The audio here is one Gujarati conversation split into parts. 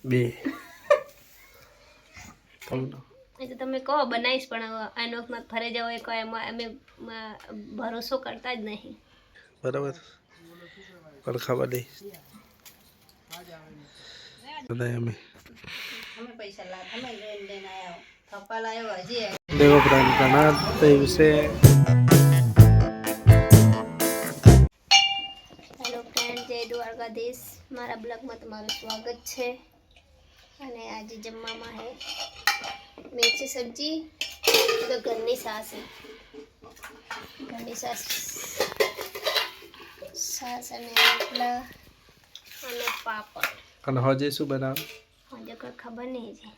બે એ તો તમે કહો બનાવીશ પણ આનોકમાં ફરે જાવ એ કહો એમાં અમે ભરોસો કરતા જ નહીં. બરાબર પણ ખબર નહીં અમે પૈસા અમે લઈને આવ્યા થપ્પા લાવ્યો હજી દેવો પ્રાણ ઘણા દિવસે. હેલો ફ્રેન્ડ, જય દ્વારકાધીશ. મારા બ્લોગમાં તમારું સ્વાગત છે. અને આજે જમવામાં है मिर्ची सब्जी तो घरनी सास है घरनी सास અને રોટલા અને પાપડ. અને હજે શું બનાવ હજે કોઈ ખબર નહીં છે.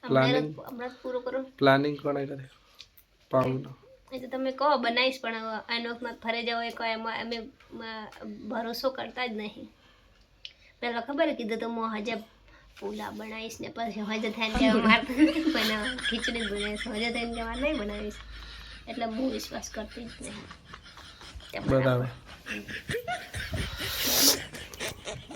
હમણાં પૂરો કરો. પ્લાનિંગ કોણે કરે પાઉનો એ તો તમે કહો બનાવીશ પણ આનોકમાં ફરે જાવ એ કહો એમાં અમે ભરોસો કરતા જ નહીં. પહેલાં ખબર કીધું તો હું હજે પુલાવ બનાવીશ ને પછી હજે થઈને કે મારે બનાવ ખીચડી બનાવીશ હજે થઈને કે મારે નહીં બનાવીશ એટલે હું વિશ્વાસ કરતી જ નહીં. બરાબર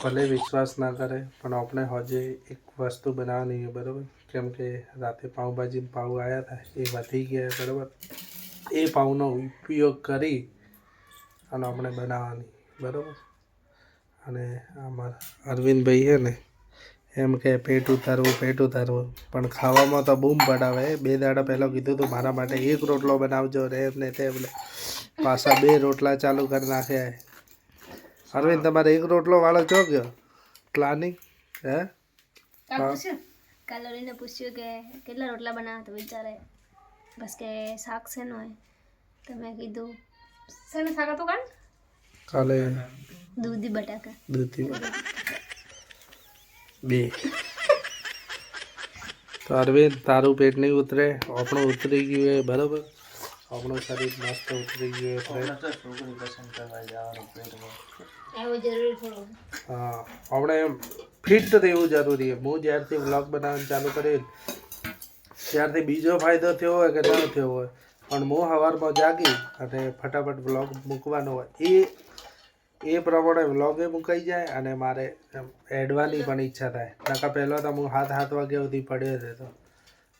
ભલે વિશ્વાસ ના કરે પણ આપણે હજે એક વસ્તુ બનાવવાની બરાબર. કેમ કે રાતે પાઉંભાજી પાઉં આવ્યા હતા એ વધી ગયા બરાબર. એ પાઉંનો ઉપયોગ કરી અને આપણે બનાવવાની બરાબર. અને અમારા અરવિંદભાઈ છે ને એમ કે પેટ ઉતારવું પણ ખાવામાં તો બૂમ પડાવે. 2 દાડા પહેલાં કીધું હતું મારા માટે 1 રોટલો બનાવજો રે એમને તેમ પાછા 2 રોટલા ચાલુ કરી નાખ્યા. અરવિંદ તમારે 1 રોટલો વાળો ચો ગયો પ્લાનિંગ હે કાલોરીને પૂછ્યું કે કેટલા રોટલા બનાવ્યા તો વિચારે બસ કે શાક છે નો તો મેં કીધું શેનું શાક હતું કાલે દૂધી બટાકા 2. તો અરવિંદ તારું પેટ નહીં ઉતરે આપણું ઉતરી ગયું એ બરાબર. આપણું શરીર મસ્ત ઉતરી ગયું હા આપણે ફિટ રહેવું જરૂરી છે. હું જ્યારથી વ્લોગ બનાવવાનું ચાલુ કર્યું ત્યારથી બીજો ફાયદો થયો હોય કે ન થયો હોય પણ હું સવારમાં જાગી અને ફટાફટ વ્લોગ મૂકવાનો હોય એ પ્રમાણે વ્લોગે મુકાઈ જાય અને મારે એડવાની પણ ઈચ્છા થાય. નકા પહેલાં તો હું 7 વાગ્યા સુધી પડ્યો રહેતો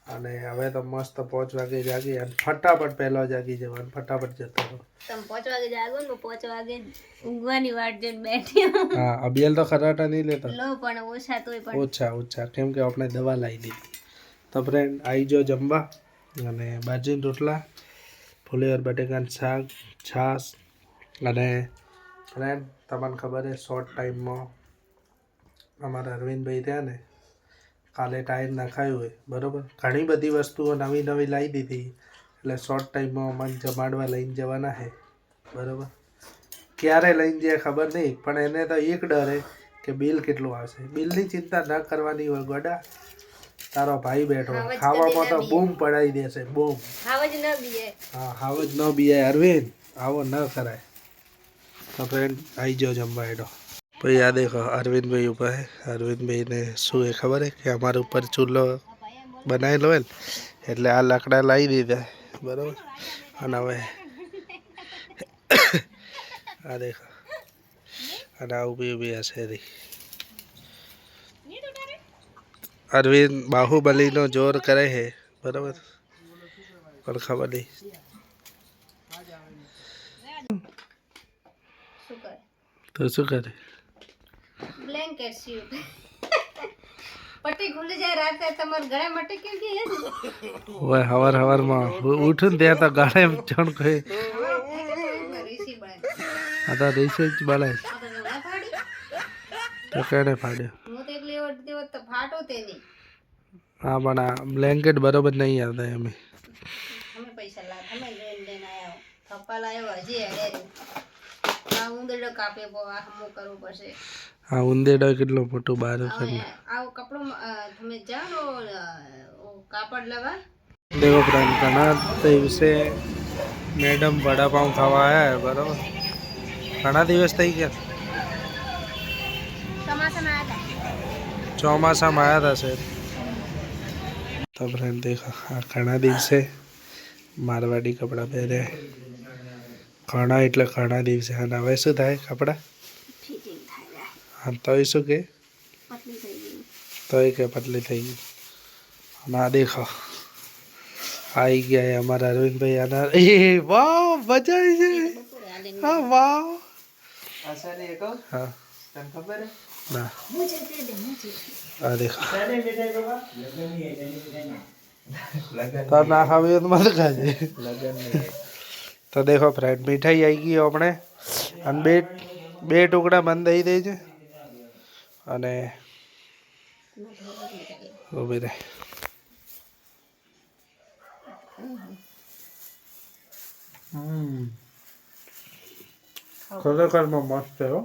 અને હવે તો મસ્ત 5 વાગે જાગી અને ફટાફટ પહેલાં જાગી જવાનું ફટાફટ જતો રહો. તમે 5 વાગે જાગો ને 5 વાગે ઊંઘવાની વાટ જોઈને બેઠી. હા અભિયાલ તો ખરાટા નહીં લેતો લો પણ ઓછા તોય પણ ઓછા કેમ કે આપણે દવા લાવી દીધી. તો ફ્રેન્ડ આવી જાઓ જમવા અને બાજરીના રોટલા ફુલેવર બટેકાનું શાક છાશ. અને ફ્રેન્ડ તમને ખબર છે શોર્ટ ટાઈમમાં અમારા અરવિંદભાઈ ત્યાં ને કાલે ટાઈમ નાખાયું હોય બરાબર. ઘણી બધી વસ્તુઓ નવી લાવી દીધી એટલે શોર્ટ ટાઈમમાં મન જમાડવા લઈને જવાના છે બરાબર. ક્યારે લઈને જાય ખબર નહીં પણ એને તો એક ડર છે કે બિલ કેટલું આવશે. બિલની ચિંતા ન કરવાની હોય ગોડા. તારો ભાઈ બેઠો ખાવામાં તો બૂમ પડાવી દેશે બૂમ. હાવજ ન બીએ હાવજ ન બીએ અરવિંદ આવો ન કરાય. તો ફ્રેન્ડ આવી જાઓ જમવા એડો. ભાઈ આ દેખો અરવિંદભાઈ ઉપર હે. અરવિંદભાઈને શું એ ખબર હે કે અમારા ઉપર ચૂલો બનાવેલો હોય ને એટલે આ લાકડા લાવી દીધા બરાબર. અને હવે આ દેખો અને આ ઊભી હશે રહી. અરવિંદ બાહુબલીનો જોર કરે છે બરાબર પણ ખબર નહીં તો શું કરે. બ્લેન્કેટ સીવ પટ્ટી ખુલી જાય રાતે તમાર ગળે મટી કેમ કે ઓય હવારમાં ઉઠું ને ત્યાં તો ગાળે જણ કહે આ તો રિસર્ચ બનાય તો કેને ફાડ્યો. હું તો એકલી ઓઢતી હોત તો ફાટો તે નહીં. હા પણ આ બ્લેન્કેટ બરોબર નહીં આવતા અમે પૈસા અમે લઈને આવ્યા થપ્પા લાવ્યો હજી હેડે આ ઉંદરડો કાપે આ હમું કરવું પડશે. હા ઉંદેડો કેટલો મોટો બહાર કરી આવો કપડો તમે જાઓ કાપડ લેવા. દેવો પ્રાણ ઘણા દિવસે મેડમ વડાપાઉં ખાવા આવ્યા બરાબર. ઘણા દિવસ થઈ ગયા ચોમાસામાં આવ્યા હતા સર. તો ફ્રેન્ડ દેખો આ ઘણા દિવસે મારવાડી કપડાં પહેરે ઘણા દિવસે. અને હવે શું થાય કપડાં હા તો શું કે તો એ કે પતલી થઈ ગઈ. અને આ દેખો આવી ગયા અમારા અરવિંદભાઈ આના એ વાહ મજા આવી છે. બપોરે હાલીને હા વાહ આસાને એક કહું હા તને ખબર હે ના મુજે દે દે મુજે આ દેખો સાને મીઠાઈ બાબા લગન તો ના ખાવી હોય તો મત ખાજે. લગન ની તો દેખો ફ્રેન્ડ મીઠાઈ આવી ગઈ આપણે અને બે ટુકડા મને દઈ દેજે અને ઊભી રહે. ખરેખરમાં મસ્ત છે હો.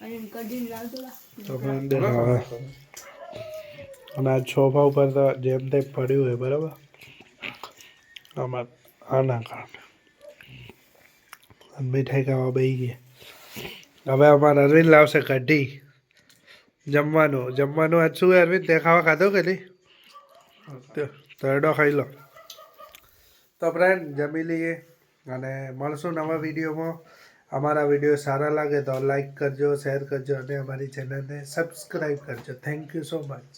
અને કઢીને લાવજો તો ફ્રેન્ડ દેખો હવે અને આ સોફા ઉપર તો જેમ તેમ પડ્યું હોય બરાબર આમાં આના કારણે મીઠાઈ ખાવા બેસી ગયા. હવે અમારા અરવિંદ લાવશે કઢી જમવાનું આજ શું અરવિંદ તે ખાવા ખાધો કે નહીં? તો એડો ખાઈ લો. તો ફ્રેન્ડ જમી લઈએ અને મળશું નવા વિડીયોમાં. અમારા વિડીયો સારા લાગે તો લાઈક કરજો, શેર કરજો અને અમારી ચેનલને સબસ્ક્રાઈબ કરજો. Thank you so much.